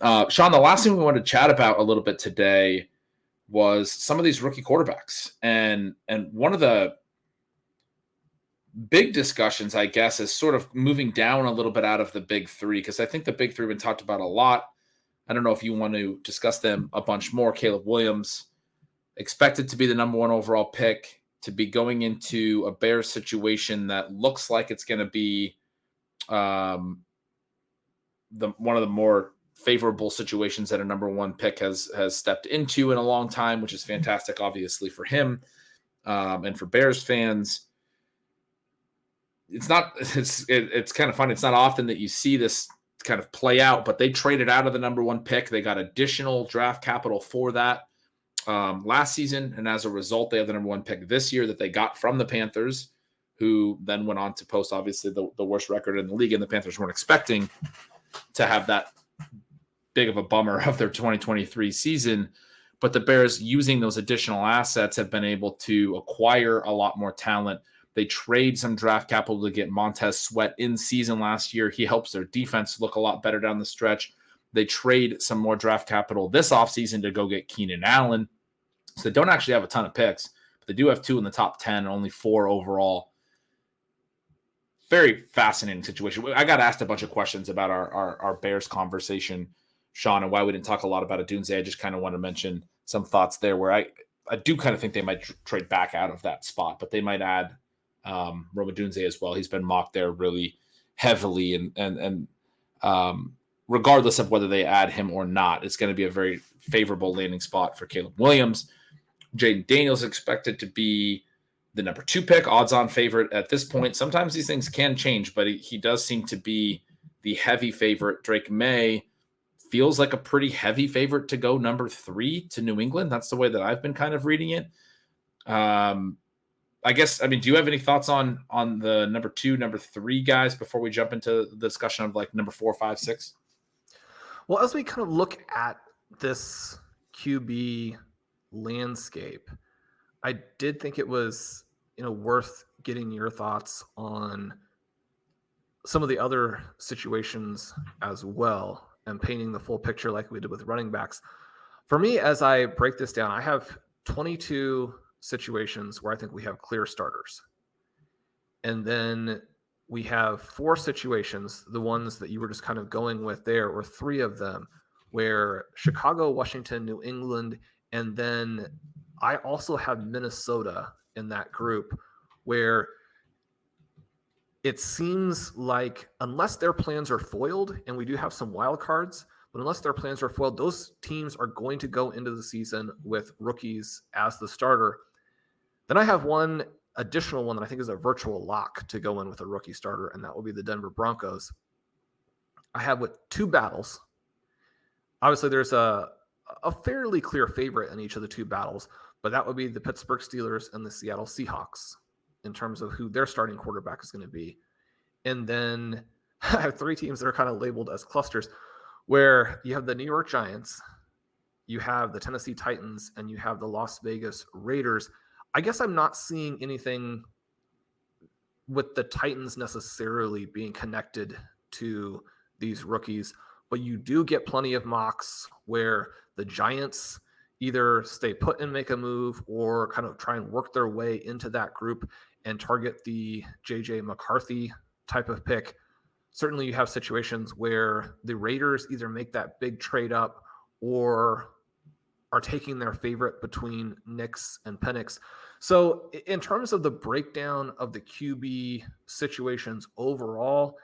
Shawn, the last thing we wanted to chat about a little bit today was some of these rookie quarterbacks. And one of the big discussions, I guess, is sort of moving down a little bit out of the big three, because I think the big three have been talked about a lot. I don't know if you want to discuss them a bunch more. Caleb Williams, expected to be the number 1 overall pick, to be going into a Bears situation that looks like it's going to be one of the more favorable situations that a number 1 pick has stepped into in a long time, which is fantastic, obviously, for him and for Bears fans. It's kind of fun. It's not often that you see this kind of play out, but they traded out of the number 1 pick. They got additional draft capital for that last season, and as a result, they have the number 1 pick this year that they got from the Panthers, who then went on to post, obviously, the worst record in the league, and the Panthers weren't expecting to have that big of a bummer of their 2023 season. But the Bears, using those additional assets, have been able to acquire a lot more talent. They trade some draft capital to get Montez Sweat in season last year. He helps their defense look a lot better down the stretch. They trade some more draft capital this offseason to go get Keenan Allen. So they don't actually have a ton of picks, but they do have 2 in the top 10, only 4 overall. Very fascinating situation. I got asked a bunch of questions about our Bears conversation, Shawn, and why we didn't talk a lot about Odunze. I just kind of want to mention some thoughts there where I do kind of think they might trade back out of that spot, but they might add Rome Odunze as well. He's been mocked there really heavily, and regardless of whether they add him or not, it's going to be a very favorable landing spot for Caleb Williams. Jaden Daniels expected to be the number 2 pick, odds-on favorite at this point. Sometimes these things can change, but he does seem to be the heavy favorite. Drake May feels like a pretty heavy favorite to go number 3 to New England. That's the way that I've been kind of reading it. I guess, do you have any thoughts on the number 2, number 3 guys before we jump into the discussion of like number 4, 5, 6? Well, as we kind of look at this QB landscape, I did think it was, worth getting your thoughts on some of the other situations as well and painting the full picture like we did with running backs. For me, as I break this down, I have 22 situations where I think we have clear starters. And then we have 4 situations, the ones that you were just kind of going with there, or 3 of them, where Chicago, Washington, New England, and then I also have Minnesota in that group, where it seems like unless their plans are foiled, and we do have some wild cards, but unless their plans are foiled, those teams are going to go into the season with rookies as the starter. Then I have one additional one that I think is a virtual lock to go in with a rookie starter, and that will be the Denver Broncos. I have with 2 battles. Obviously, there's a fairly clear favorite in each of the 2 battles, but that would be the Pittsburgh Steelers and the Seattle Seahawks in terms of who their starting quarterback is going to be. And then I have 3 teams that are kind of labeled as clusters, where you have the New York Giants, you have the Tennessee Titans, and you have the Las Vegas Raiders. I guess I'm not seeing anything with the Titans necessarily being connected to these rookies, but you do get plenty of mocks where the Giants either stay put and make a move or kind of try and work their way into that group and target the JJ McCarthy type of pick. Certainly you have situations where the Raiders either make that big trade up or are taking their favorite between Nix and Penix. So in terms of the breakdown of the QB situations overall,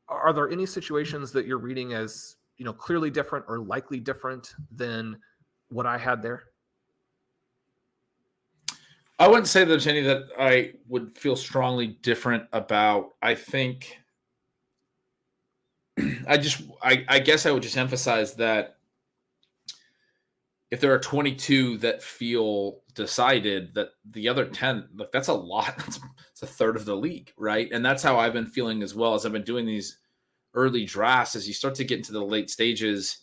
are there any situations that you're reading as, clearly different or likely different than what I had there? I wouldn't say there's any that I would feel strongly different about. I think I guess I would just emphasize that if there are 22 that feel decided, that the other 10, look, that's a lot. It's a third of the league, right? And that's how I've been feeling as well as I've been doing these early drafts. As you start to get into the late stages,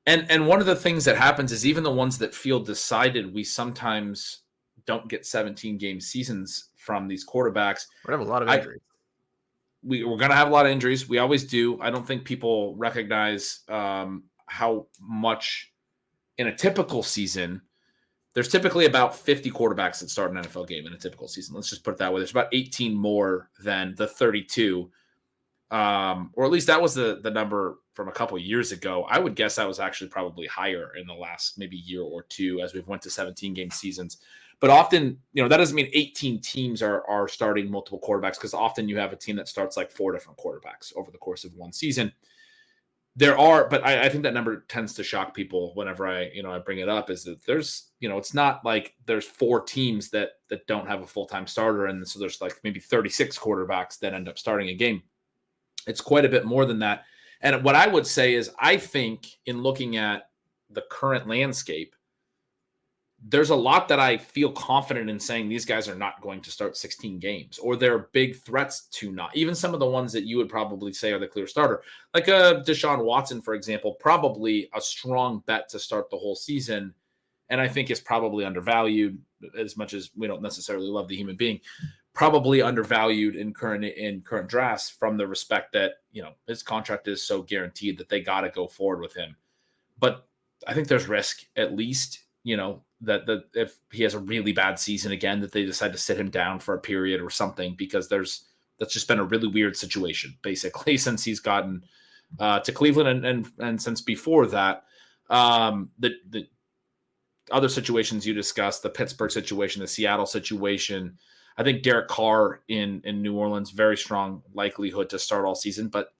and one of the things that happens is even the ones that feel decided, we sometimes don't get 17-game seasons from these quarterbacks. We have a lot of injuries. we're going to have a lot of injuries. We always do. I don't think people recognize how much in a typical season, there's typically about 50 quarterbacks that start an NFL game in a typical season. Let's just put it that way. There's about 18 more than the 32. Or at least that was the number from a couple of years ago. I would guess that was actually probably higher in the last maybe year or two as we've went to 17-game seasons. But often, that doesn't mean 18 teams are starting multiple quarterbacks, because often you have a team that starts like 4 different quarterbacks over the course of one season. There are, but I think that number tends to shock people whenever I bring it up, is that there's, it's not like there's 4 teams that don't have a full-time starter. And so there's like maybe 36 quarterbacks that end up starting a game. It's quite a bit more than that. And what I would say is, I think in looking at the current landscape, there's a lot that I feel confident in saying these guys are not going to start 16 games, or they're big threats to not. Even some of the ones that you would probably say are the clear starter, like Deshaun Watson, for example, probably a strong bet to start the whole season. And I think is probably undervalued, as much as we don't necessarily love the human being, probably undervalued in current drafts, from the respect that, his contract is so guaranteed that they got to go forward with him. But I think there's risk, at least, that if he has a really bad season again, that they decide to sit him down for a period or something, because that's just been a really weird situation, basically, since he's gotten to Cleveland and since before that. The other situations you discussed, the Pittsburgh situation, the Seattle situation, I think Derek Carr in New Orleans, very strong likelihood to start all season, but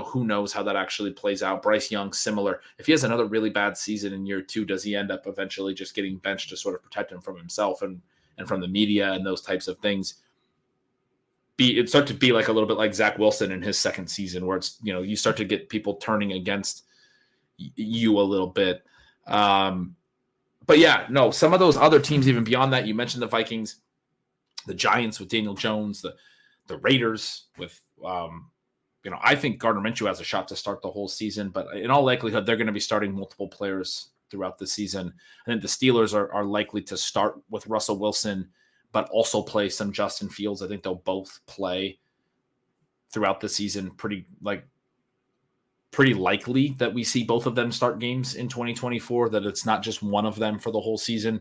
who knows how that actually plays out. Bryce Young, similar. If he has another really bad season in year 2, does he end up eventually just getting benched to sort of protect him from himself and from the media and those types of things? It start to be like a little bit like Zach Wilson in his second season, where it's, you start to get people turning against you a little bit. But yeah, no, some of those other teams, even beyond that, you mentioned the Vikings, the Giants with Daniel Jones, the Raiders with, I think Gardner Minshew has a shot to start the whole season, but in all likelihood, they're going to be starting multiple players throughout the season. I think the Steelers are likely to start with Russell Wilson, but also play some Justin Fields. I think they'll both play throughout the season. Pretty likely that we see both of them start games in 2024, that it's not just one of them for the whole season.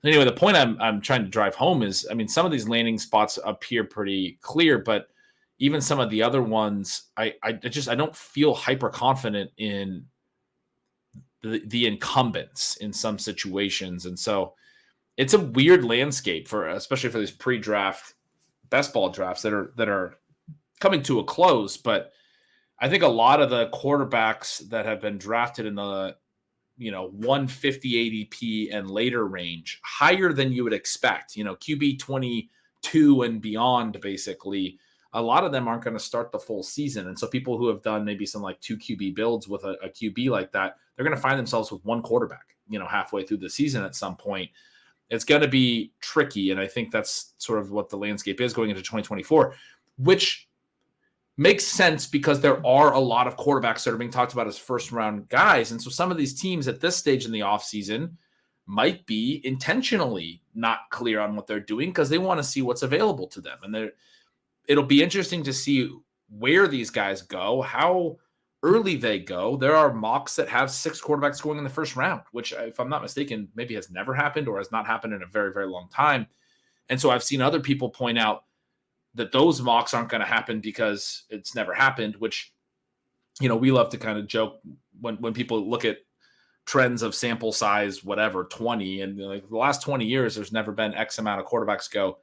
Anyway, the point I'm trying to drive home is, some of these landing spots appear pretty clear, but even some of the other ones, I don't feel hyper confident in the incumbents in some situations. And so it's a weird landscape, especially for these pre-draft best ball drafts that are coming to a close. But I think a lot of the quarterbacks that have been drafted in the 150 ADP and later range, higher than you would expect, QB 22 and beyond, basically, a lot of them aren't going to start the full season. And so people who have done maybe some like 2 QB builds with a QB like that, they're going to find themselves with one quarterback, halfway through the season at some point. It's going to be tricky. And I think that's sort of what the landscape is going into 2024, which makes sense because there are a lot of quarterbacks that are being talked about as first round guys. And so some of these teams at this stage in the offseason might be intentionally not clear on what they're doing because they want to see what's available to them. And it'll be interesting to see where these guys go, how early they go. There are mocks that have 6 quarterbacks going in the first round, which, if I'm not mistaken, maybe has never happened or has not happened in a very, very long time. And so I've seen other people point out that those mocks aren't going to happen because it's never happened, which, we love to kind of joke when people look at trends of sample size, whatever, 20, and like the last 20 years, there's never been X amount of quarterbacks go.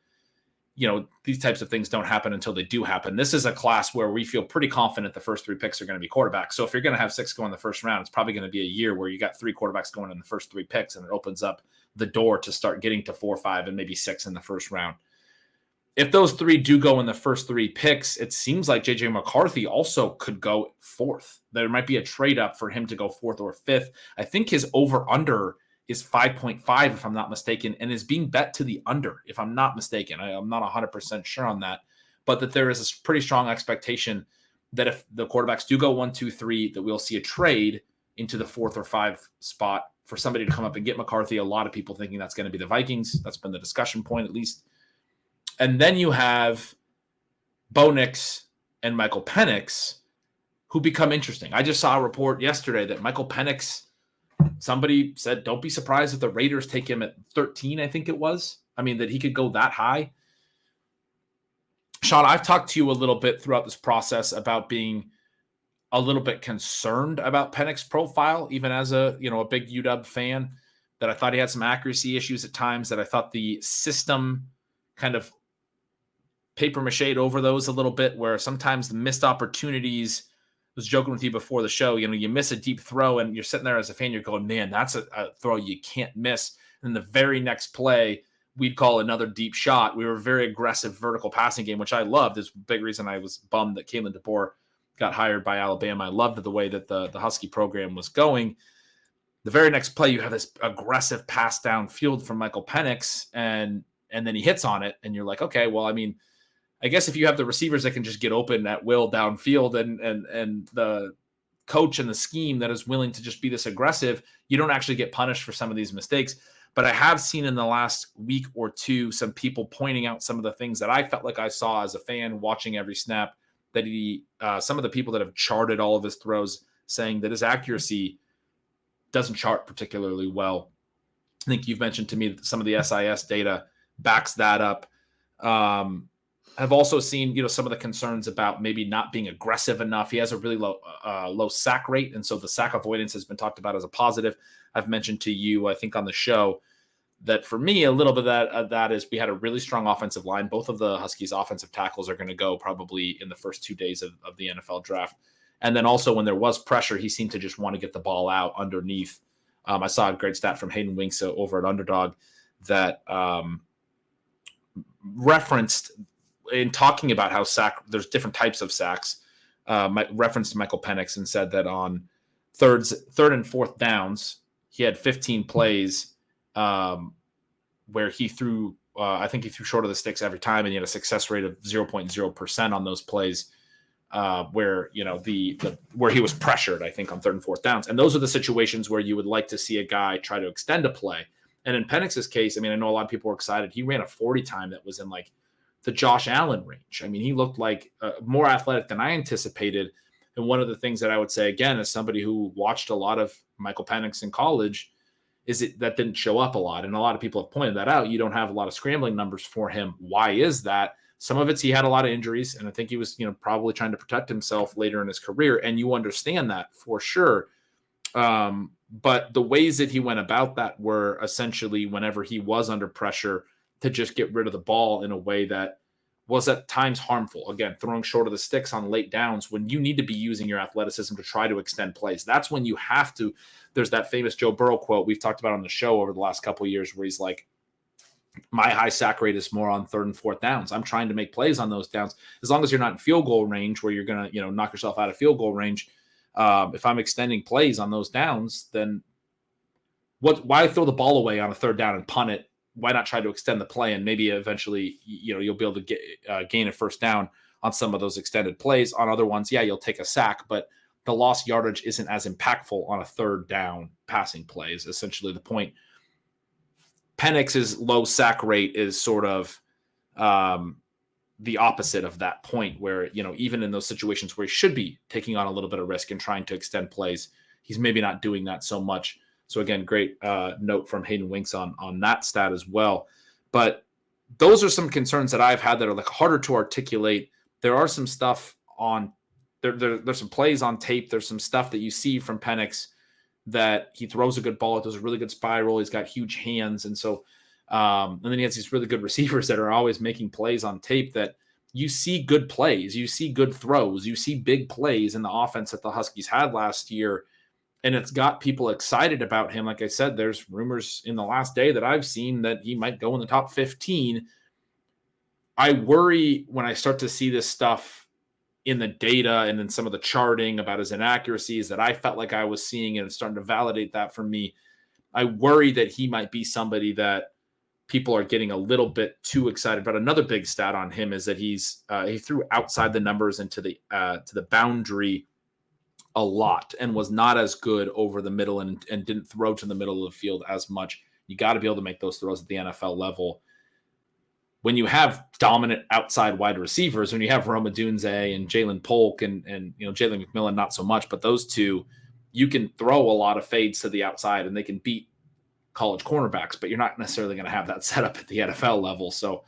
These types of things don't happen until they do happen. This is a class where we feel pretty confident the first 3 picks are going to be quarterbacks. So if you're going to have 6 go in the first round, it's probably going to be a year where you got 3 quarterbacks going in the first 3 picks, and it opens up the door to start getting to 4, 5, and maybe 6 in the first round. If those 3 do go in the first 3 picks, it seems like JJ McCarthy also could go 4th. There might be a trade up for him to go 4th or 5th. I think his over under is 5.5, if I'm not mistaken, and is being bet to the under, if I'm not mistaken. I'm not 100% sure on that, but that there is a pretty strong expectation that if the quarterbacks do go 1, 2, 3, that we'll see a trade into the 4th or 5th spot for somebody to come up and get McCarthy. A lot of people thinking that's going to be the Vikings. That's been the discussion point, at least. And then you have Bo Nix and Michael Penix, who become interesting. I just saw a report yesterday that Michael Penix, somebody said, don't be surprised if the Raiders take him at 13, I think it was. I mean, that he could go that high. Shawn, I've talked to you a little bit throughout this process about being a little bit concerned about Penix's profile, even as a big UW fan, that I thought he had some accuracy issues at times, that I thought the system kind of paper-mache'd over those a little bit, where sometimes the missed opportunities, I was joking with you before the show, you miss a deep throw and you're sitting there as a fan, you're going, man, that's a throw you can't miss. And the very next play, we'd call another deep shot. We were a very aggressive vertical passing game, which I loved. Is a big reason I was bummed that Kalen DeBoer got hired by Alabama. I loved the way that the Husky program was going. The very next play, you have this aggressive pass downfield from Michael Penix, and then he hits on it, and you're like, okay, well, I mean, I guess if you have the receivers that can just get open at will downfield, and the coach and the scheme that is willing to just be this aggressive, you don't actually get punished for some of these mistakes. But I have seen in the last week or two some people pointing out some of the things that I felt like I saw as a fan watching every snap, that some of the people that have charted all of his throws saying that his accuracy doesn't chart particularly well. I think you've mentioned to me that some of the SIS data backs that up. I've also seen, some of the concerns about maybe not being aggressive enough. He has a really low sack rate, and so the sack avoidance has been talked about as a positive. I've mentioned to you, I think on the show, that for me, a little bit of that is we had a really strong offensive line. Both of the Huskies' offensive tackles are going to go probably in the first 2 days of the NFL draft. And then also when there was pressure, he seemed to just want to get the ball out underneath. I saw a great stat from Hayden Winks over at Underdog that referenced in talking about how there's different types of sacks, referenced Michael Penix and said that on third and fourth downs, he had 15 plays where he threw, I think he threw short of the sticks every time, and he had a success rate of 0.0% on those plays where, where he was pressured, I think, on third and fourth downs. And those are the situations where you would like to see a guy try to extend a play. And in Penix's case, I mean, I know a lot of people were excited. He ran a 40 time that was in like the Josh Allen range. I mean, he looked like more athletic than I anticipated. And one of the things that I would say, again, as somebody who watched a lot of Michael Penix in college, is that didn't show up a lot. And a lot of people have pointed that out. You don't have a lot of scrambling numbers for him. Why is that? Some of it's he had a lot of injuries, and I think he was, probably trying to protect himself later in his career. And you understand that for sure. But the ways that he went about that were essentially whenever he was under pressure to just get rid of the ball in a way that was at times harmful. Again, throwing short of the sticks on late downs when you need to be using your athleticism to try to extend plays. That's when you have to. There's that famous Joe Burrow quote we've talked about on the show over the last couple of years where he's like, my high sack rate is more on third and fourth downs. I'm trying to make plays on those downs. As long as you're not in field goal range where you're going to, knock yourself out of field goal range. If I'm extending plays on those downs, then why throw the ball away on a third down and punt it? Why not try to extend the play, and maybe eventually, you'll be able to gain a first down on some of those extended plays. On other ones, you'll take a sack, but the lost yardage isn't as impactful on a third down passing play is essentially the point. Penix's low sack rate is sort of the opposite of that point where, even in those situations where he should be taking on a little bit of risk and trying to extend plays, he's maybe not doing that so much. So again, great note from Hayden Winks on that stat as well. But those are some concerns that I've had that are like harder to articulate. There are some stuff on there's some plays on tape. There's some stuff that you see from Penix that he throws a good ball. It does a really good spiral. He's got huge hands. And so, and then he has these really good receivers that are always making plays on tape that you see good plays. You see good throws. You see big plays in the offense that the Huskies had last year. And it's got people excited about him. Like I said, there's rumors in the last day that I've seen that he might go in the top 15. I worry when I start to see this stuff in the data and then some of the charting about his inaccuracies that I felt like I was seeing, and it's starting to validate that for me. I worry that he might be somebody that people are getting a little bit too excited. But another big stat on him is that he threw outside the numbers into the boundary a lot and was not as good over the middle and didn't throw to the middle of the field as much. You got to be able to make those throws at the NFL level. when you have dominant outside wide receivers, when you have Roma Dunze and Jalen Polk and Jalen McMillan, not so much, but those two, you can throw a lot of fades to the outside and they can beat college cornerbacks, but you're not necessarily going to have that set up at the NFL level. So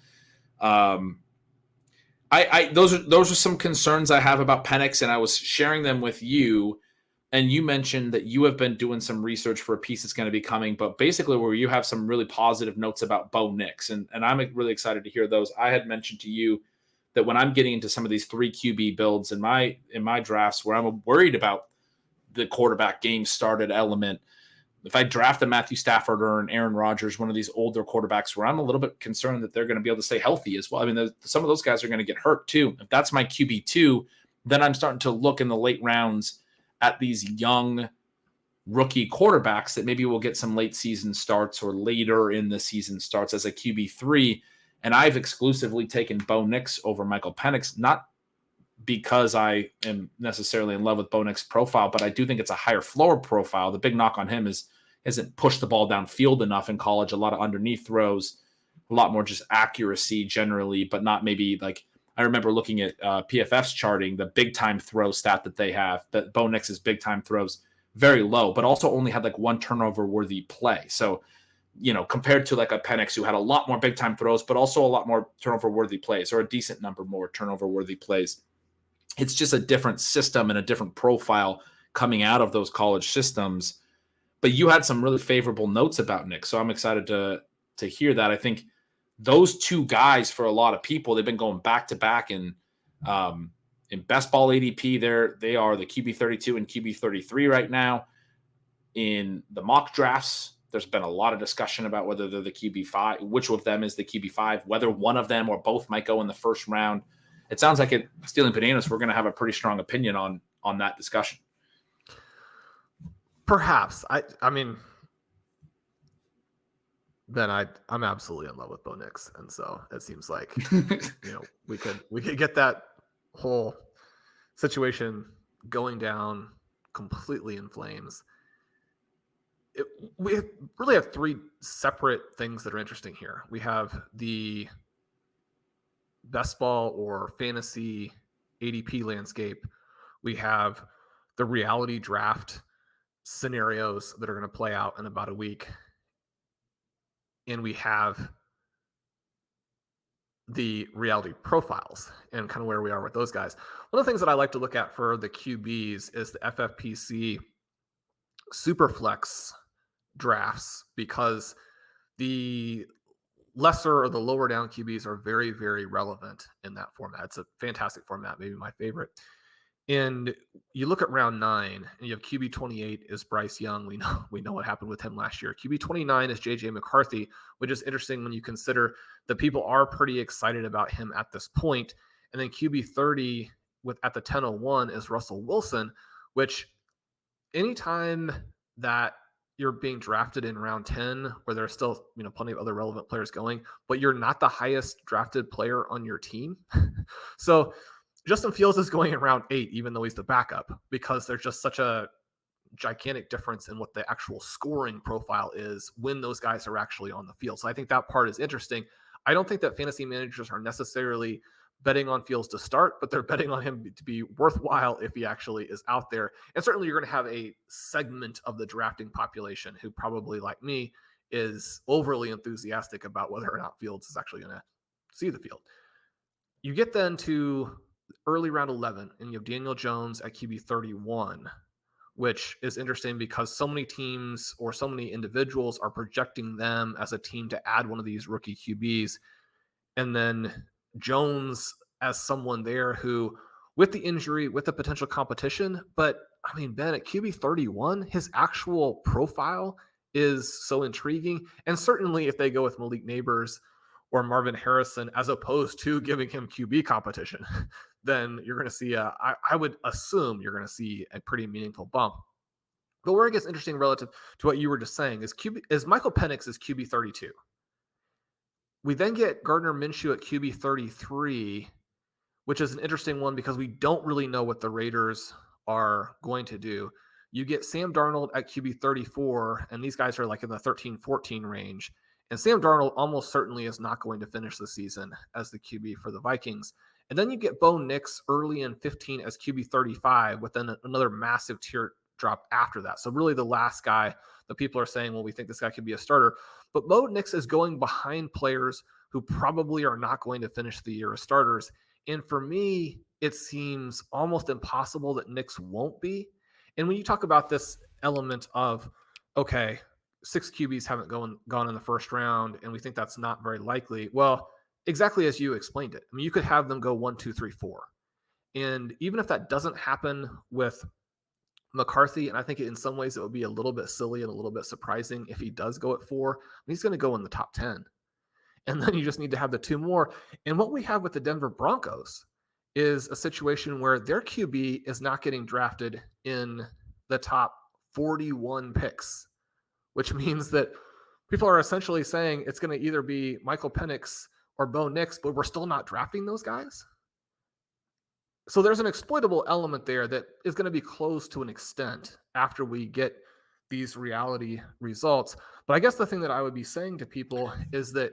those are some concerns I have about Penix, and I was sharing them with you. And you mentioned that you have been doing some research for a piece that's going to be coming, but basically where you have some really positive notes about Bo Nix. And I'm really excited to hear those. I had mentioned to you that when I'm getting into some of these 3 QB builds in my drafts where I'm worried about the quarterback game started element, if I draft a Matthew Stafford or an Aaron Rodgers, one of these older quarterbacks where I'm a little bit concerned that they're going to be able to stay healthy as well. I mean, some of those guys are going to get hurt too. If that's my QB2, then I'm starting to look in the late rounds at these young rookie quarterbacks that maybe will get some late season starts or later in the season starts as a QB3. And I've exclusively taken Bo Nix over Michael Penix, not because I am necessarily in love with Bo Nix's profile, but I do think it's a higher floor profile. The big knock on him isn't pushed the ball downfield enough in college, a lot of underneath throws, a lot more just accuracy generally, but not maybe like, I remember looking at PFF's charting, the big time throw stat that they have, that Bo Nix's big time throws very low, but also only had like 1 turnover worthy play. So, compared to like a Penix who had a lot more big time throws, but also a lot more turnover worthy plays, or a decent number more turnover worthy plays. It's just a different system and a different profile coming out of those college systems. But you had some really favorable notes about Nick, so I'm excited to hear that. I think those 2 guys, for a lot of people, they've been going back to back in best ball ADP. They are the QB 32 and QB 33 right now. In the mock drafts, there's been a lot of discussion about whether they're the QB 5, which of them is the QB 5, whether one of them or both might go in the first round. It sounds like at Stealing Bananas, we're going to have a pretty strong opinion on that discussion. Perhaps. I mean, Ben, I'm absolutely in love with Bo Nix, and so it seems like we could get that whole situation going down completely in flames. We really have 3 separate things that are interesting here. We have the best ball or fantasy ADP landscape. We have the reality draft scenarios that are going to play out in about a week. And we have the reality profiles and kind of where we are with those guys. One of the things that I like to look at for the QBs is the FFPC Superflex drafts, because the lesser or the lower down QBs are very, very relevant in that format. It's a fantastic format, maybe my favorite. And you look at round 9 and you have QB 28 is Bryce Young. We know what happened with him last year. QB 29 is JJ McCarthy, which is interesting when you consider that people are pretty excited about him at this point. And then QB 30 at the 10:01 is Russell Wilson, which anytime that you're being drafted in round 10, where there's still plenty of other relevant players going, but you're not the highest drafted player on your team. So Justin Fields is going in round 8, even though he's the backup, because there's just such a gigantic difference in what the actual scoring profile is when those guys are actually on the field. So I think that part is interesting. I don't think that fantasy managers are necessarily betting on Fields to start, but they're betting on him to be worthwhile if he actually is out there. And certainly you're going to have a segment of the drafting population who probably, like me, is overly enthusiastic about whether or not Fields is actually going to see the field. You get then to early round 11, and you have Daniel Jones at QB 31, which is interesting because so many teams or so many individuals are projecting them as a team to add one of these rookie QBs. And then Jones as someone there who, with the injury, with the potential competition, but I mean, Ben, at QB 31, his actual profile is so intriguing. And certainly if they go with Malik Neighbors or Marvin Harrison, as opposed to giving him QB competition, then you're going to see I would assume you're going to see a pretty meaningful bump. But where it gets interesting relative to what you were just saying is Michael Penix is QB 32. We then get Gardner Minshew at QB 33, which is an interesting one because we don't really know what the Raiders are going to do. You get Sam Darnold at QB 34, and these guys are like in the 13-14 range. And Sam Darnold almost certainly is not going to finish the season as the QB for the Vikings. And then you get Bo Nix early in 15 as QB 35, with then another massive tier drop after that. So really the last guy that people are saying, well, we think this guy could be a starter. But Bo Nix is going behind players who probably are not going to finish the year as starters. And for me, it seems almost impossible that Nix won't be. And when you talk about this element of, okay, 6 QBs haven't gone in the first round, and we think that's not very likely. Well, exactly as you explained it. I mean, you could have them go 1, 2, 3, 4. And even if that doesn't happen with McCarthy, and I think in some ways it would be a little bit silly and a little bit surprising if he does go at 4, he's going to go in the top 10. And then you just need to have the 2 more. And what we have with the Denver Broncos is a situation where their QB is not getting drafted in the top 41 picks, which means that people are essentially saying it's going to either be Michael Penix or Bo Nix, but we're still not drafting those guys. So there's an exploitable element there that is going to be close to an extent after we get these reality results. But I guess the thing that I would be saying to people is that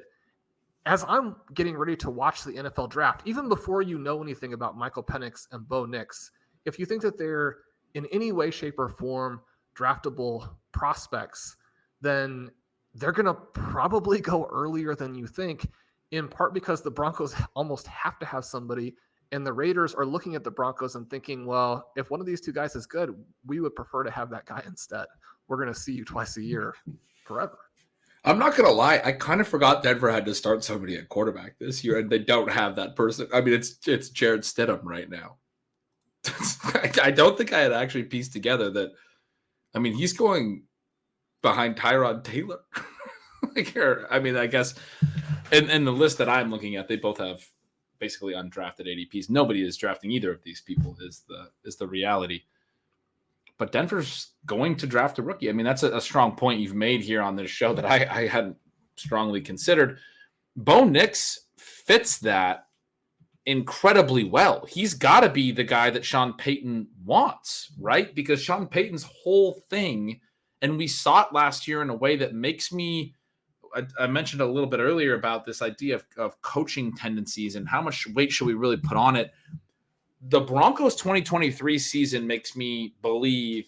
as I'm getting ready to watch the NFL draft, even before you know anything about Michael Penix and Bo Nix, if you think that they're in any way, shape, or form draftable prospects, then they're going to probably go earlier than you think, in part because the Broncos almost have to have somebody, and the Raiders are looking at the Broncos and thinking, well, if one of these 2 guys is good, we would prefer to have that guy instead. We're going to see you twice a year forever. I'm not going to lie. I kind of forgot Denver had to start somebody at quarterback this year, and they don't have that person. I mean, it's Jared Stidham right now. I don't think I had actually pieced together that. I mean, he's going behind Tyrod Taylor. I mean, I guess in the list that I'm looking at, they both have basically undrafted ADPs. Nobody is drafting either of these people is the reality. But Denver's going to draft a rookie. I mean, that's a strong point you've made here on this show that I hadn't strongly considered. Bo Nix fits that incredibly well. He's got to be the guy that Sean Payton wants, right? Because Sean Payton's whole thing, and we saw it last year in a way that makes me, I mentioned a little bit earlier about this idea of coaching tendencies and how much weight should we really put on it. The Broncos 2023 season makes me believe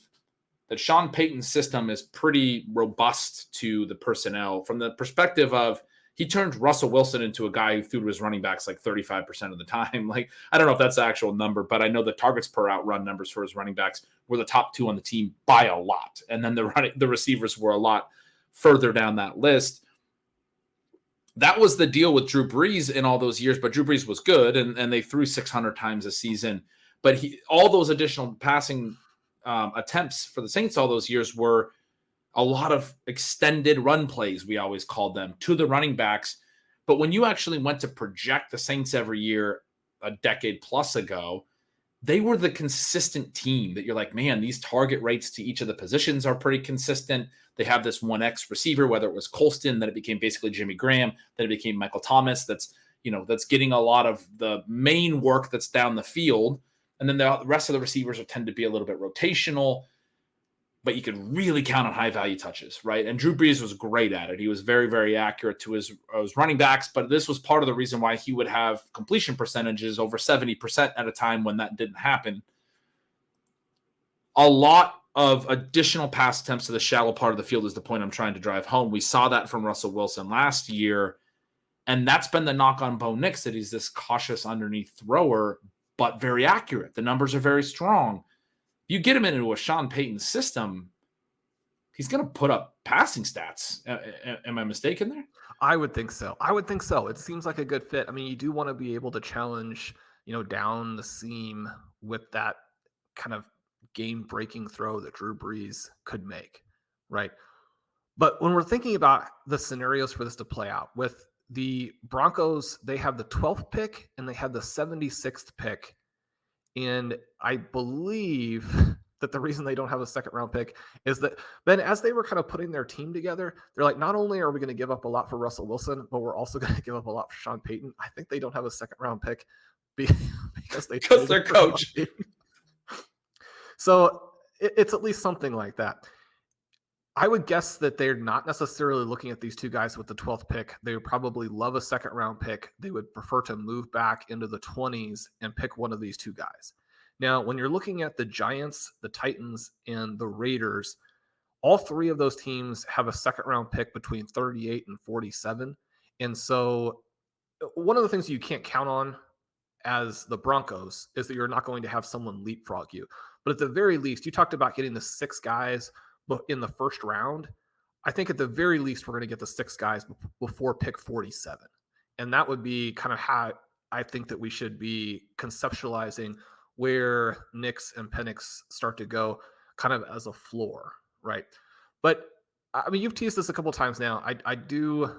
that Sean Payton's system is pretty robust to the personnel from the perspective of he turned Russell Wilson into a guy who threw to his running backs like 35% of the time. Like, I don't know if that's the actual number, but I know the targets per out run numbers for his running backs were the top 2 on the team by a lot. And then the receivers were a lot further down that list. That was the deal with Drew Brees in all those years, but Drew Brees was good, and they threw 600 times a season. But all those additional passing attempts for the Saints all those years were a lot of extended run plays, we always called them, to the running backs. But when you actually went to project the Saints every year a decade plus ago, they were the consistent team that you're like, man, these target rates to each of the positions are pretty consistent. They have this 1X receiver, whether it was Colston, then it became basically Jimmy Graham, then it became Michael Thomas. That's getting a lot of the main work that's down the field. And then the rest of the receivers tend to be a little bit rotational, but you could really count on high value touches, right? And Drew Brees was great at it. He was very, very accurate to his running backs, but this was part of the reason why he would have completion percentages over 70% at a time when that didn't happen. A lot of additional pass attempts to the shallow part of the field is the point I'm trying to drive home. We saw that from Russell Wilson last year, and that's been the knock on Bo Nix, that he's this cautious underneath thrower, but very accurate. The numbers are very strong. You get him into a Sean Payton system, he's going to put up passing stats. Am I mistaken there? I would think so. It seems like a good fit. I mean, you do want to be able to challenge, down the seam with that kind of game-breaking throw that Drew Brees could make, right? But when we're thinking about the scenarios for this to play out, with the Broncos, they have the 12th pick and they have the 76th pick. And I believe that the reason they don't have a second round pick is that then as they were kind of putting their team together, they're like, not only are we going to give up a lot for Russell Wilson, but we're also going to give up a lot for Sean Payton. I think they don't have a second round pick because their coach. So it's at least something like that. I would guess that they're not necessarily looking at these two guys with the 12th pick. They would probably love a second round pick. They would prefer to move back into the 20s and pick one of these two guys. Now, when you're looking at the Giants, the Titans, and the Raiders, all three of those teams have a second round pick between 38 and 47. And so one of the things you can't count on as the Broncos is that you're not going to have someone leapfrog you. But at the very least, you talked about getting the 6 guys in the first round. I think at the very least, we're going to get the 6 guys before pick 47. And that would be kind of how I think that we should be conceptualizing where Nix and Penix start to go kind of as a floor, right? But I mean, you've teased this a couple of times now. I do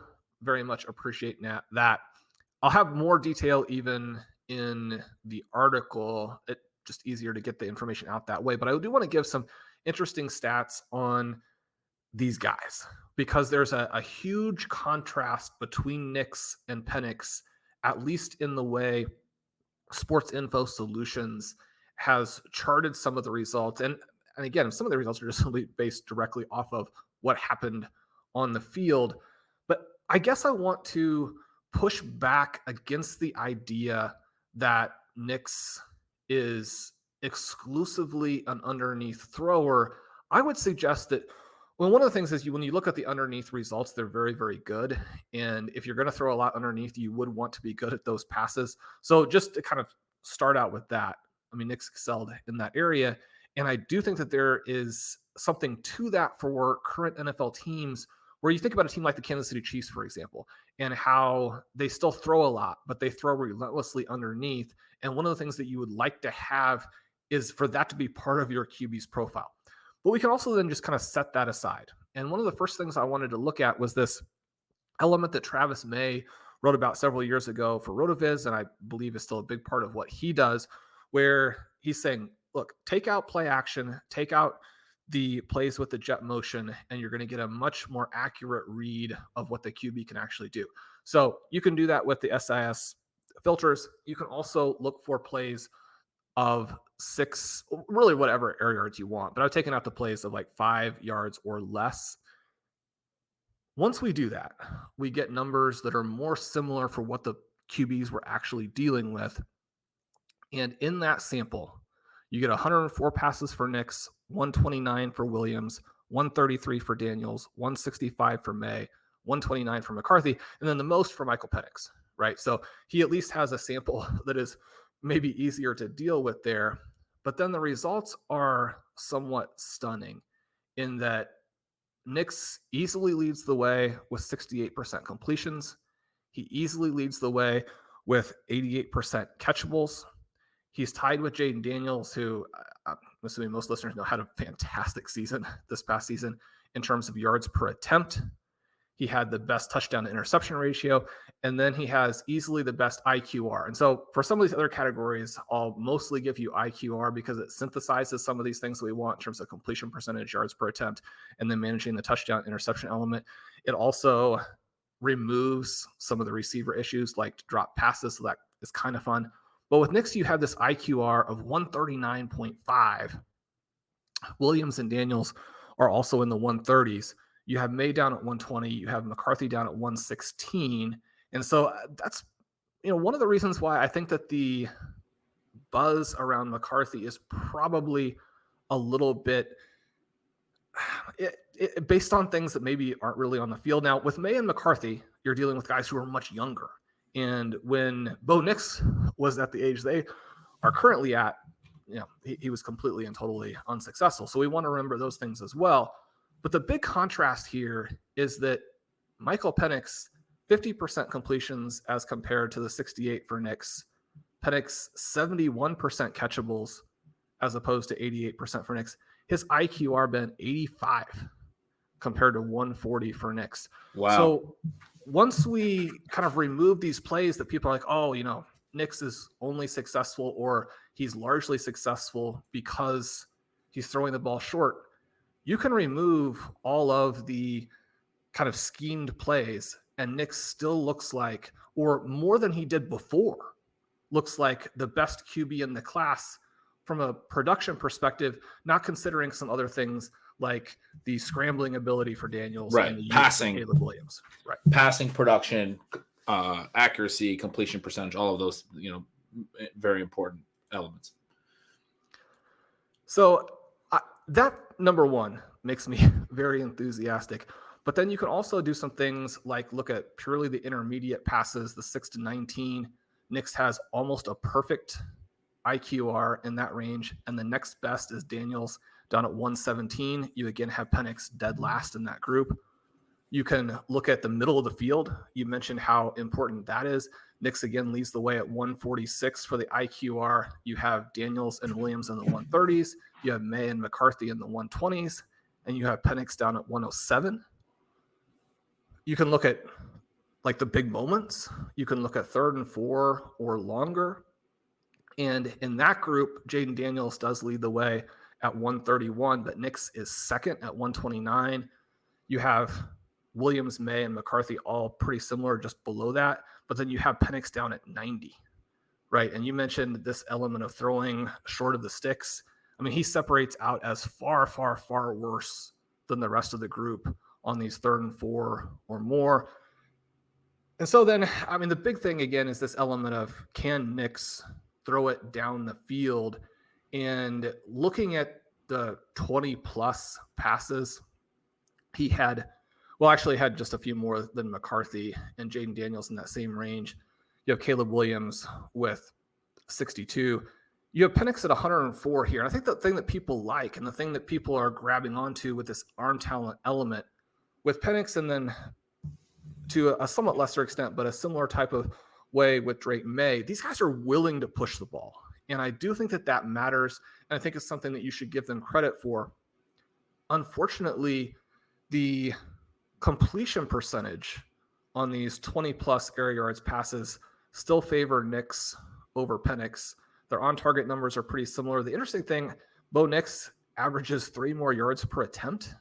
very much appreciate that. I'll have more detail even in the article. It's just easier to get the information out that way. But I do want to give some interesting stats on these guys because there's a huge contrast between Nix and Penix, at least in the way Sports Info Solutions has charted some of the results. And again, some of the results are just based directly off of what happened on the field. But I guess I want to push back against the idea that Nix is exclusively an underneath thrower. I would suggest that, well, one of the things is when you look at the underneath results, they're very, very good. And if you're going to throw a lot underneath, you would want to be good at those passes. So just to kind of start out with that, I mean, Nix excelled in that area. And I do think that there is something to that for current NFL teams where you think about a team like the Kansas City Chiefs, for example, and how they still throw a lot, but they throw relentlessly underneath. And one of the things that you would like to have is for that to be part of your QB's profile. But we can also then just kind of set that aside. And one of the first things I wanted to look at was this element that Travis May wrote about several years ago for RotoViz, and I believe is still a big part of what he does, where he's saying, look, take out play action, take out the plays with the jet motion, and you're going to get a much more accurate read of what the QB can actually do. So you can do that with the SIS filters. You can also look for plays of 6, really whatever air yards you want, but I've taken out the plays of like 5 yards or less. Once we do that, we get numbers that are more similar for what the QBs were actually dealing with. And in that sample, you get 104 passes for Nix, 129 for Williams, 133 for Daniels, 165 for May, 129 for McCarthy, and then the most for Michael Penix, right? So he at least has a sample that is maybe easier to deal with there. But then the results are somewhat stunning in that Nix easily leads the way with 68% completions. He easily leads the way with 88% catchables. He's tied with Jaden Daniels, who I'm assuming most listeners know had a fantastic season this past season in terms of yards per attempt. He had the best touchdown to interception ratio, and then he has easily the best IQR. And so for some of these other categories, I'll mostly give you IQR because it synthesizes some of these things that we want in terms of completion percentage, yards per attempt, and then managing the touchdown interception element. It also removes some of the receiver issues like drop passes, so that is kind of fun. But with Nix, you have this IQR of 139.5. Williams and Daniels are also in the 130s. You have May down at 120. You have McCarthy down at 116. And so that's, one of the reasons why I think that the buzz around McCarthy is probably a little bit based on things that maybe aren't really on the field. Now, with May and McCarthy, you're dealing with guys who are much younger. And when Bo Nix was at the age they are currently at, he was completely and totally unsuccessful. So we want to remember those things as well. But the big contrast here is that Michael Penix, 50% completions as compared to the 68 for Nix. Penix, 71% catchables as opposed to 88% for Nix. His IQR been 85 compared to 140 for Nix. Wow. So once we kind of remove these plays that people are like, oh, Nix is only successful or he's largely successful because he's throwing the ball short, you can remove all of the kind of schemed plays and Nix still looks like, or more than he did before, looks like the best QB in the class from a production perspective, not considering some other things like the scrambling ability for Daniels Right. and the use Passing. of Caleb Williams. Right. Passing production, accuracy, completion percentage, all of those, very important elements. So that number one makes me very enthusiastic. But then you can also do some things like look at purely the intermediate passes, the 6 to 19. Nix has almost a perfect IQR in that range. And the next best is Daniels down at 117. You again have Penix dead last in that group. You can look at the middle of the field. You mentioned how important that is. Nix again leads the way at 146 for the IQR. You have Daniels and Williams in the 130s. You have May and McCarthy in the 120s. And you have Penix down at 107. You can look at like the big moments. You can look at 3rd and 4 or longer. And in that group, Jaden Daniels does lead the way at 131, but Nix is second at 129. You have Williams, May, and McCarthy all pretty similar, just below that. But then you have Penix down at 90, right? And you mentioned this element of throwing short of the sticks. I mean, he separates out as far, far, far worse than the rest of the group on these 3rd and 4 or more. And so then, I mean, the big thing again is this element of can Nix throw it down the field? And looking at the 20 plus passes, he had just a few more than McCarthy and Jaden Daniels in that same range. You have Caleb Williams with 62. You have Penix at 104 here. And I think the thing that people like and the thing that people are grabbing onto with this arm talent element with Penix, and then to a somewhat lesser extent, but a similar type of way with Drake May, these guys are willing to push the ball. And I do think that matters. And I think it's something that you should give them credit for. Unfortunately, the completion percentage on these 20 plus air yards passes still favor Nix over Penix. Their on target numbers are pretty similar. The interesting thing, Bo Nix averages 3 more yards per attempt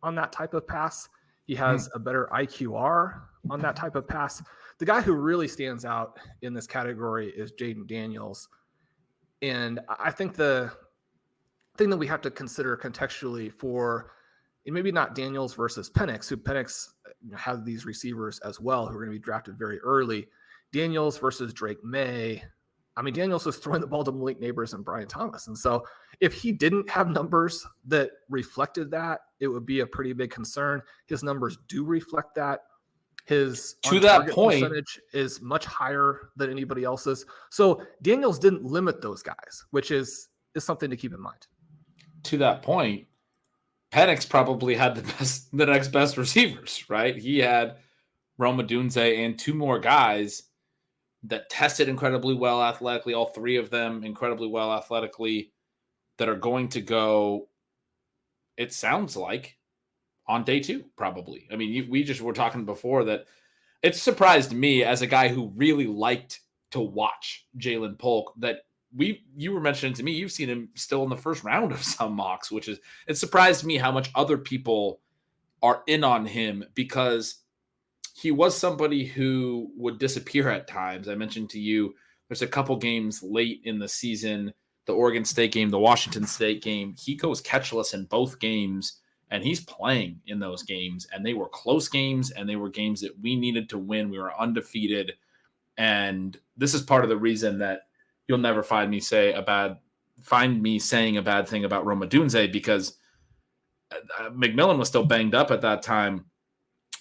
on that type of pass. He has a better IQR on that type of pass. The guy who really stands out in this category is Jaden Daniels. And I think the thing that we have to consider contextually for maybe not Daniels versus Penix, who Penix has these receivers as well who are going to be drafted very early. Daniels versus Drake May. I mean, Daniels was throwing the ball to Malik Neighbors and Brian Thomas. And so if he didn't have numbers that reflected that, it would be a pretty big concern. His numbers do reflect that. His to that point percentage is much higher than anybody else's. So Daniels didn't limit those guys, which is something to keep in mind. To that point, Penix probably had the next best receivers, right? He had Rome Odunze and 2 more guys that tested incredibly well athletically, all 3 of them incredibly well athletically, that are going to go, it sounds like, on day 2, probably. I mean, we just were talking before that it surprised me as a guy who really liked to watch Jalen Polk that you were mentioning to me, you've seen him still in the first round of some mocks, which is, it surprised me how much other people are in on him because he was somebody who would disappear at times. I mentioned to you, there's a couple games late in the season, the Oregon State game, the Washington State game, he goes catchless in both games, and he's playing in those games, and they were close games, and they were games that we needed to win. We were undefeated, and this is part of the reason that you'll never find me saying a bad thing about Rome Odunze, because McMillan was still banged up at that time,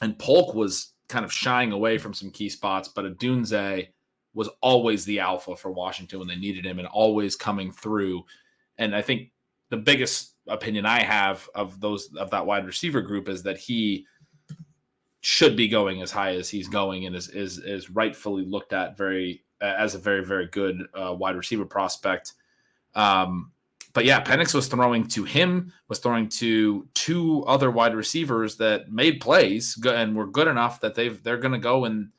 and Polk was kind of shying away from some key spots, but Odunze was always the alpha for Washington when they needed him and always coming through. And I think the biggest opinion I have of that wide receiver group is that he should be going as high as he's going and is rightfully looked at as a very, very good wide receiver prospect. But yeah, Penix was throwing to him, was throwing to 2 other wide receivers that made plays and were good enough that they're going to go in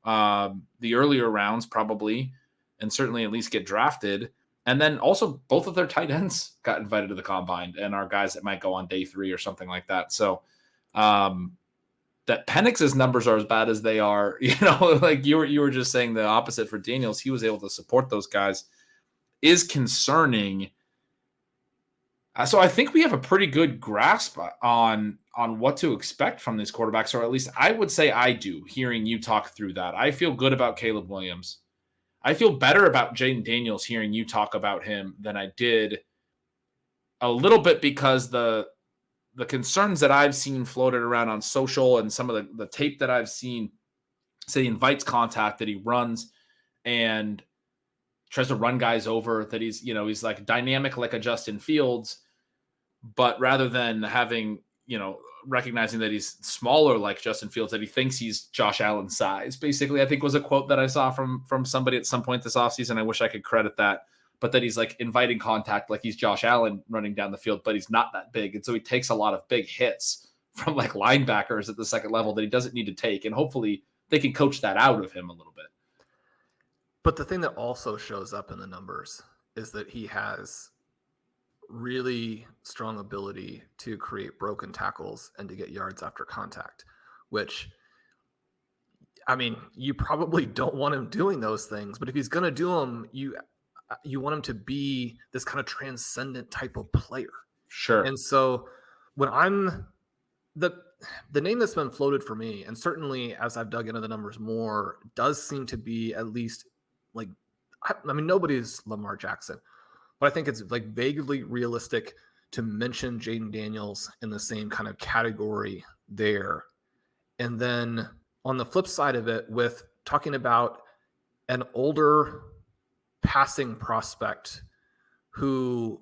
the earlier rounds probably, and certainly at least get drafted. And then also both of their tight ends got invited to the combine and are guys that might go on day 3 or something like that. So that Penix's numbers are as bad as they are, like you were just saying the opposite for Daniels, he was able to support those guys, is concerning. So I think we have a pretty good grasp on what to expect from these quarterbacks, or at least I would say I do, hearing you talk through that. I feel good about Caleb Williams. I feel better about Jaden Daniels hearing you talk about him than I did a little bit, because the concerns that I've seen floated around on social and some of the tape that I've seen, say he invites contact, that he runs and tries to run guys over, that he's like dynamic like a Justin Fields, but rather than having, recognizing that he's smaller like Justin Fields, that he thinks he's Josh Allen's size, basically, I think was a quote that I saw from somebody at some point this offseason. I wish I could credit that, but that he's like inviting contact like he's Josh Allen running down the field, but he's not that big. And so he takes a lot of big hits from like linebackers at the second level that he doesn't need to take. And hopefully they can coach that out of him a little bit. But the thing that also shows up in the numbers is that he has really strong ability to create broken tackles and to get yards after contact, which, I mean, you probably don't want him doing those things, but if he's going to do them, you want him to be this kind of transcendent type of player. Sure. And so when I'm the name that's been floated for me, and certainly as I've dug into the numbers more, does seem to be at least like, I mean, nobody's Lamar Jackson, but I think it's like vaguely realistic to mention Jaden Daniels in the same kind of category there. And then on the flip side of it, with talking about an older passing prospect who,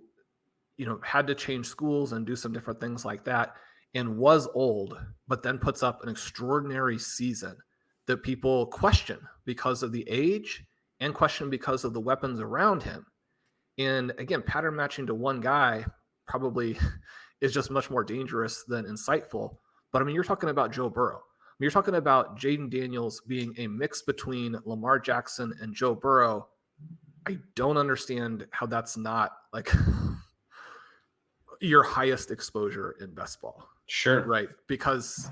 had to change schools and do some different things like that, and was old, but then puts up an extraordinary season that people question because of the age and question because of the weapons around him. And again, pattern matching to one guy probably is just much more dangerous than insightful. But I mean, you're talking about Joe Burrow. I mean, you're talking about Jaden Daniels being a mix between Lamar Jackson and Joe Burrow. I don't understand how that's not like your highest exposure in best ball. Sure. Right. Because,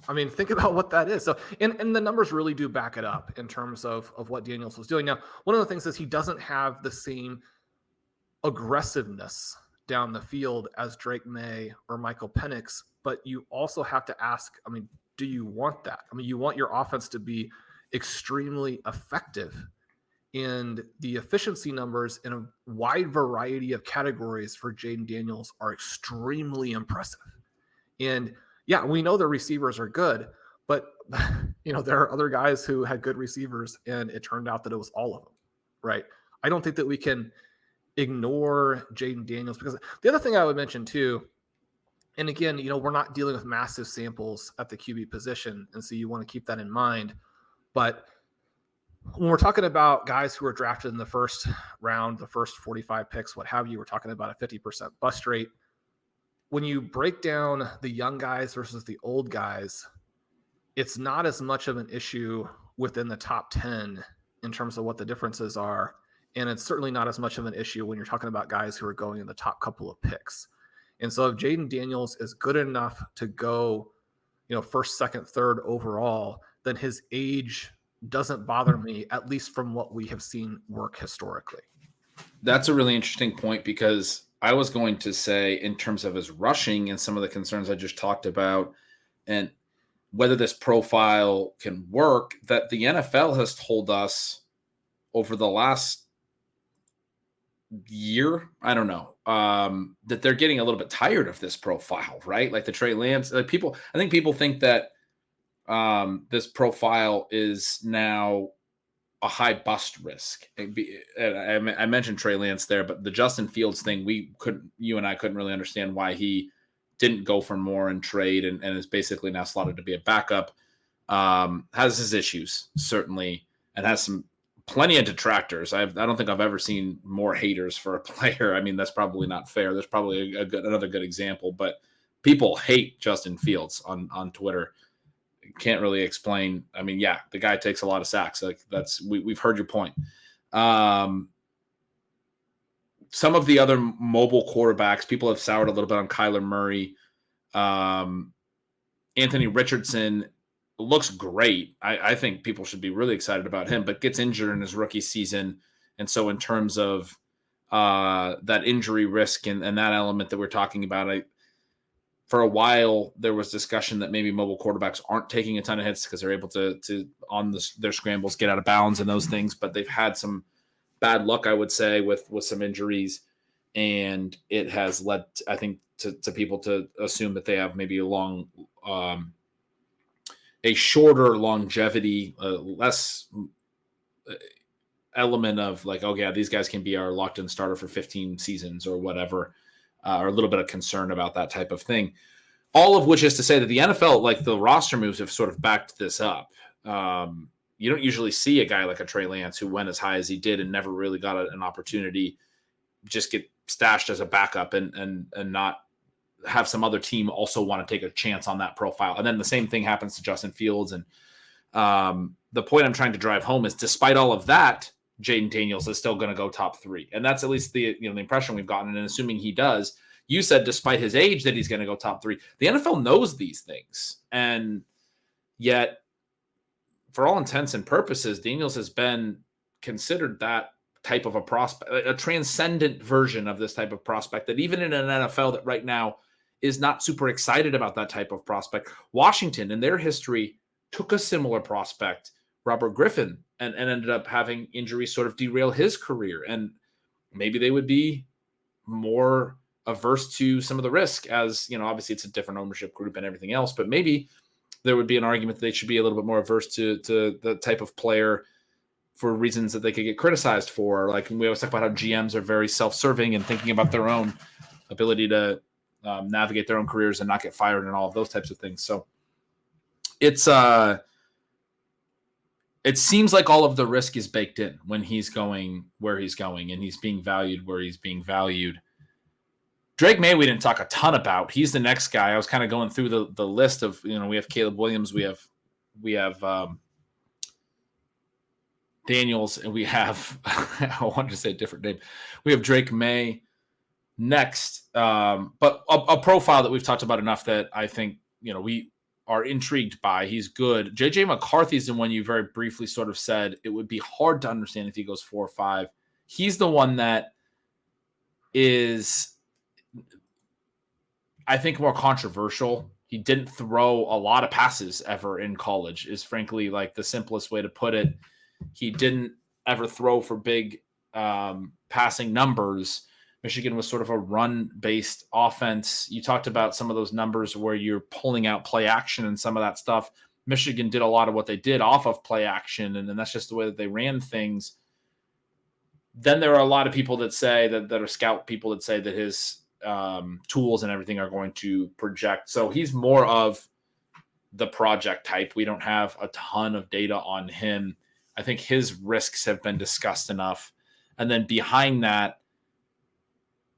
I mean, think about what that is. So, and the numbers really do back it up in terms of what Daniels was doing. Now, one of the things is he doesn't have the same aggressiveness down the field as Drake May or Michael Penix, but you also have to ask, I mean, do you want that? I mean, you want your offense to be extremely effective, and the efficiency numbers in a wide variety of categories for Jaden Daniels are extremely impressive. And yeah, we know the receivers are good, but there are other guys who had good receivers and it turned out that it was all of them, right? I don't think that we can ignore Jaden Daniels, because the other thing I would mention too, and again, we're not dealing with massive samples at the QB position, and so you want to keep that in mind. But when we're talking about guys who are drafted in the first round, the first 45 picks, what have you, we're talking about a 50% bust rate. When you break down the young guys versus the old guys, it's not as much of an issue within the top 10 in terms of what the differences are. And it's certainly not as much of an issue when you're talking about guys who are going in the top couple of picks. And so if Jaden Daniels is good enough to go, first, second, third overall, then his age doesn't bother me, at least from what we have seen work historically. That's a really interesting point, because I was going to say, in terms of his rushing and some of the concerns I just talked about, and whether this profile can work, that the NFL has told us over the last year, I don't know, that they're getting a little bit tired of this profile, right? Like the Trey Lance, I think people think that this profile is now a high bust risk. I mentioned Trey Lance there, but the Justin Fields thing, you and I couldn't really understand why he didn't go for more in trade and is basically now slotted to be a backup. Has his issues, certainly, and has plenty of detractors. I don't think I've ever seen more haters for a player. I mean, that's probably not fair. There's probably another good example, but people hate Justin Fields on Twitter. Can't really explain. I mean, yeah, the guy takes a lot of sacks. Like we've heard your point. Some of the other mobile quarterbacks, people have soured a little bit on Kyler Murray. Anthony Richardson looks great. I think people should be really excited about him, but gets injured in his rookie season. And so in terms of that injury risk and that element that we're talking about. For a while, there was discussion that maybe mobile quarterbacks aren't taking a ton of hits because they're able to on their scrambles get out of bounds and those things, but they've had some bad luck, I would say, with some injuries, and it has led, I think, to people to assume that they have maybe a shorter longevity, less element of like, oh yeah, these guys can be our locked-in starter for 15 seasons or whatever, or a little bit of concern about that type of thing. All of which is to say that the NFL, like the roster moves, have sort of backed this up. You don't usually see a guy like a Trey Lance who went as high as he did and never really got an opportunity just get stashed as a backup and not have some other team also want to take a chance on that profile. And then the same thing happens to Justin Fields. And the point I'm trying to drive home is, despite all of that, Jaden Daniels is still going to go top 3. And that's at least the impression we've gotten. And assuming he does, you said despite his age that he's going to go top 3. The NFL knows these things. And yet, for all intents and purposes, Daniels has been considered that type of a prospect, a transcendent version of this type of prospect that even in an NFL that right now is not super excited about that type of prospect. Washington, in their history, took a similar prospect, Robert Griffin, and ended up having injuries sort of derail his career. And maybe they would be more averse to some of the risk, as, obviously it's a different ownership group and everything else, but maybe there would be an argument that they should be a little bit more averse to the type of player for reasons that they could get criticized for. Like we always talk about how GMs are very self-serving and thinking about their own ability to navigate their own careers and not get fired and all of those types of things. So it seems like all of the risk is baked in when he's going where he's going and he's being valued where he's being valued. Drake May, we didn't talk a ton about. He's the next guy. I was kind of going through the list of, we have Caleb Williams, we have Daniels, and we have, I wanted to say a different name. We have Drake May next. But a profile that we've talked about enough that I think, we are intrigued by. He's good. JJ McCarthy is the one you very briefly sort of said it would be hard to understand if he goes 4 or 5. He's the one that is, I think, more controversial. He didn't throw a lot of passes ever in college, is frankly like the simplest way to put it. He didn't ever throw for big passing numbers. Michigan was sort of a run-based offense. You talked about some of those numbers where you're pulling out play action and some of that stuff. Michigan did a lot of what they did off of play action, and that's just the way that they ran things. Then there are a lot of people that say that are scout people that say that his tools and everything are going to project. So he's more of the project type. We don't have a ton of data on him. I think his risks have been discussed enough. And then behind that,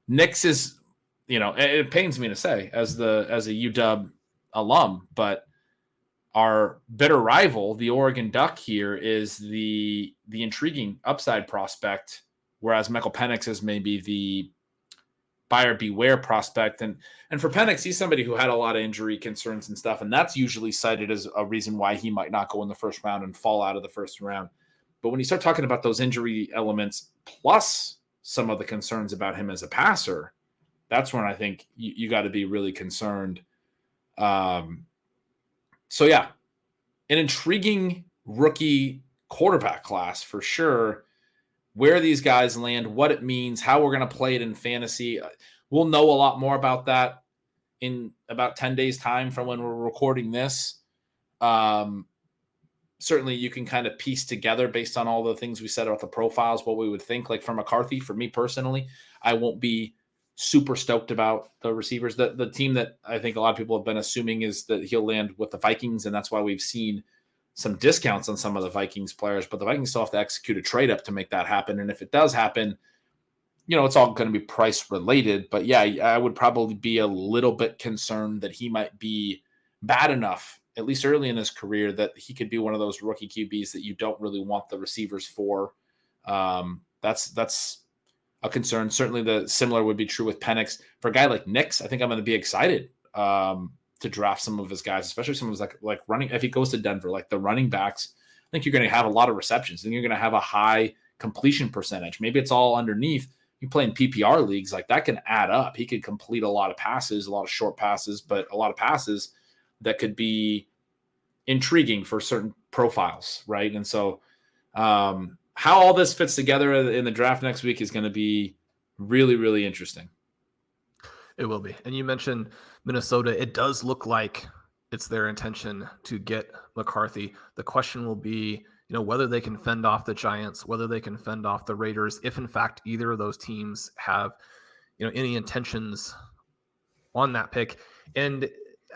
Nix is, it pains me to say as a UW alum, but our bitter rival, the Oregon Duck here, is the intriguing upside prospect, whereas Michael Penix is maybe the buyer beware prospect. And for Penix, he's somebody who had a lot of injury concerns and stuff, and that's usually cited as a reason why he might not go in the first round and fall out of the first round. But when you start talking about those injury elements, plus some of the concerns about him as a passer, that's when I think you got to be really concerned. So yeah, an intriguing rookie quarterback class for sure. Where these guys land, what it means, how we're going to play it in fantasy. We'll know a lot more about that in about 10 days time from when we're recording this. Certainly you can kind of piece together based on all the things we said about the profiles, what we would think. Like for McCarthy, for me personally, I won't be super stoked about the receivers. The team that I think a lot of people have been assuming is that he'll land with the Vikings, and that's why we've seen some discounts on some of the Vikings players, but the Vikings still have to execute a trade up to make that happen. And if it does happen, it's all going to be price related, but yeah, I would probably be a little bit concerned that he might be bad enough, at least early in his career, that he could be one of those rookie QBs that you don't really want the receivers for. That's a concern. Certainly the similar would be true with Penix. For a guy like Nix, I think I'm going to be excited to draft some of his guys, especially some of his like running. If he goes to Denver, like the running backs, I think you're going to have a lot of receptions. I think you're going to have a high completion percentage. Maybe it's all underneath. you play in PPR leagues, like that can add up. He could complete a lot of passes, a lot of short passes, but a lot of passes that could be intriguing for certain profiles, right? And so how all this fits together in the draft next week is going to be really, really interesting. It will be. And you mentioned Minnesota. It does look like it's their intention to get McCarthy. The question will be, whether they can fend off the Giants, whether they can fend off the Raiders, if in fact either of those teams have, any intentions on that pick. And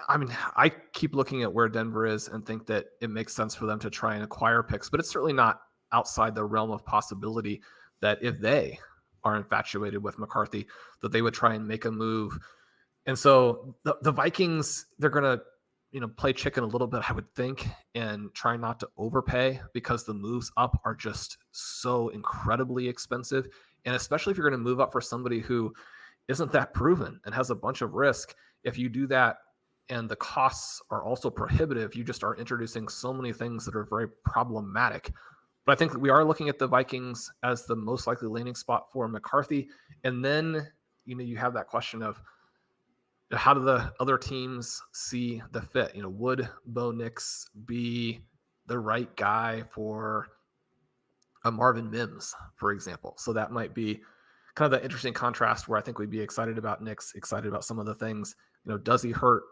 I mean, I keep looking at where Denver is and think that it makes sense for them to try and acquire picks, but it's certainly not outside the realm of possibility that if they are infatuated with McCarthy, that they would try and make a move. And so the Vikings, they're going to, play chicken a little bit, I would think, and try not to overpay because the moves up are just so incredibly expensive. And especially if you're going to move up for somebody who isn't that proven and has a bunch of risk, if you do that and the costs are also prohibitive, you just are introducing so many things that are very problematic. But I think that we are looking at the Vikings as the most likely landing spot for McCarthy. And then, you have that question of how do the other teams see the fit? Would Bo Nix be the right guy for a Marvin Mims, for example? So that might be kind of the interesting contrast where I think we'd be excited about Nix, excited about some of the things. Does he hurt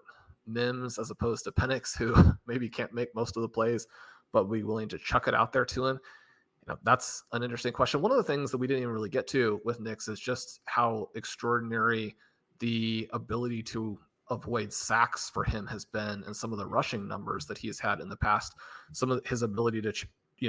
Mims as opposed to Penix, who maybe can't make most of the plays, but be willing to chuck it out there to him? That's an interesting question. One of the things that we didn't even really get to with Nix is just how extraordinary the ability to avoid sacks for him has been, and some of the rushing numbers that he has had in the past, some of his ability to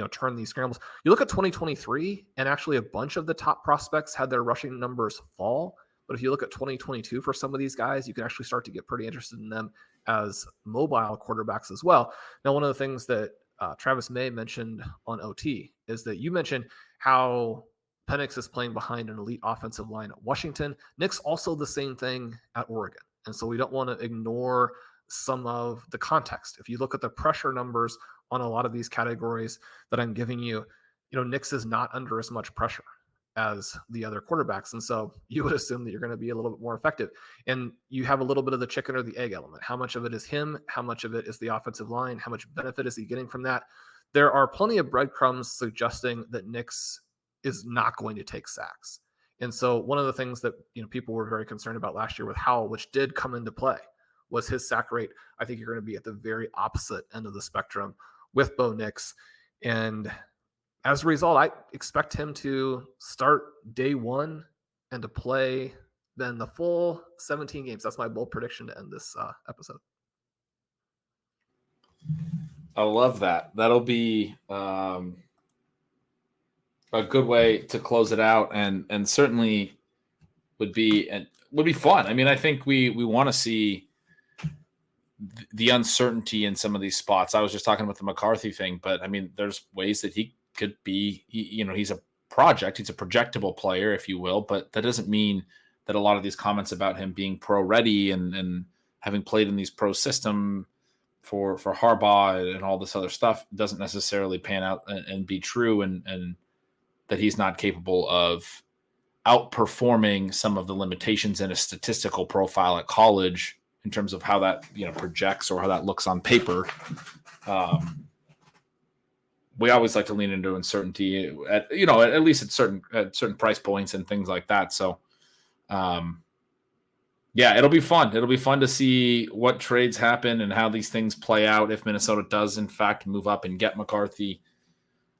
turn these scrambles. You look at 2023, and actually a bunch of the top prospects had their rushing numbers fall. But if you look at 2022 for some of these guys, you can actually start to get pretty interested in them as mobile quarterbacks as well. Now, one of the things that Travis May mentioned on OT is that you mentioned how Penix is playing behind an elite offensive line at Washington. Nick's also the same thing at Oregon. And so we don't want to ignore some of the context. If you look at the pressure numbers on a lot of these categories that I'm giving you, Nix is not under as much pressure as the other quarterbacks. And so you would assume that you're going to be a little bit more effective. And you have a little bit of the chicken or the egg element. How much of it is him? How much of it is the offensive line? How much benefit is he getting from that? There are plenty of breadcrumbs suggesting that Nix is not going to take sacks. And so one of the things that people were very concerned about last year with Howell, which did come into play, was his sack rate. I think you're going to be at the very opposite end of the spectrum with Bo Nix. And as a result, I expect him to start day one and to play then the full 17 games. That's my bold prediction to end this episode. I love that. That'll be a good way to close it out, and certainly would be fun. I mean, I think we want to see the uncertainty in some of these spots. I was just talking about the McCarthy thing, but I mean, there's ways that he could be, he's a project. He's a projectable player, if you will, but that doesn't mean that a lot of these comments about him being pro ready and having played in these pro system for Harbaugh and all this other stuff doesn't necessarily pan out and be true. And that he's not capable of outperforming some of the limitations in a statistical profile at college in terms of how that, projects or how that looks on paper. We always like to lean into uncertainty at least at certain price points and things like that. So, it'll be fun. It'll be fun to see what trades happen and how these things play out. If Minnesota does in fact move up and get McCarthy,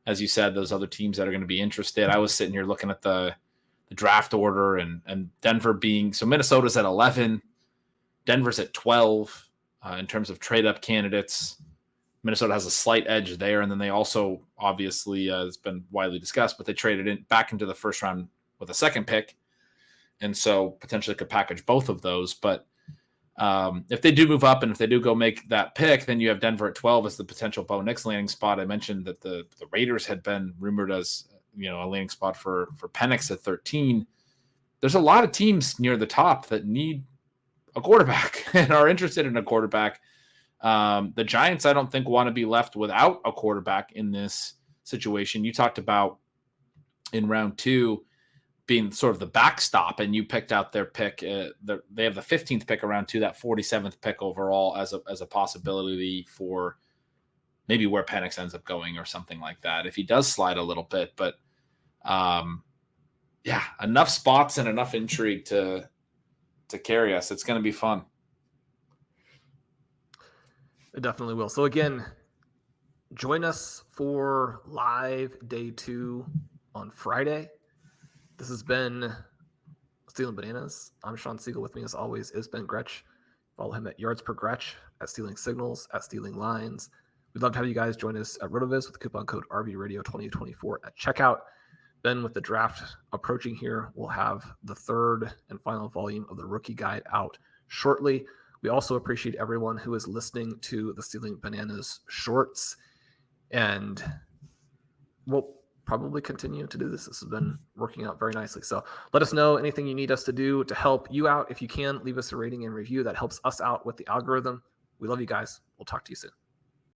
as you said, those other teams that are going to be interested. I was sitting here looking at the draft order and Denver being, so Minnesota's at 11, Denver's at 12 in terms of trade up candidates. Minnesota has a slight edge there. And then they also, obviously, it's been widely discussed, but they traded back into the first round with a second pick. And so potentially could package both of those. But if they do move up and if they do go make that pick, then you have Denver at 12 as the potential Bo Nix landing spot. I mentioned that the Raiders had been rumored as, a landing spot for Penix at 13. There's a lot of teams near the top that need a quarterback and are interested in a quarterback. The Giants, I don't think, want to be left without a quarterback in this situation. You talked about in round 2, being sort of the backstop, and you picked out their pick. They have the 15th pick around 2, that 47th pick overall as a possibility for maybe where Penix ends up going or something like that if he does slide a little bit. But yeah, enough spots and enough intrigue to carry us. It's going to be fun. It definitely will. So again, join us for live day 2 on Friday. This has been Stealing Bananas. I'm Shawn Siegele. With me, as always, is Ben Gretch. Follow him at Yards Per Gretch, at Stealing Signals, at Stealing Lines. We'd love to have you guys join us at RotoViz with the coupon code RVRadio2024 at checkout. Then, with the draft approaching here, we'll have the 3rd and final volume of the rookie guide out shortly. We also appreciate everyone who is listening to the Stealing Bananas shorts, and we'll probably continue to do this. This has been working out very nicely. So let us know anything you need us to do to help you out. If you can, leave us a rating and review. That helps us out with the algorithm. We love you guys. We'll talk to you soon.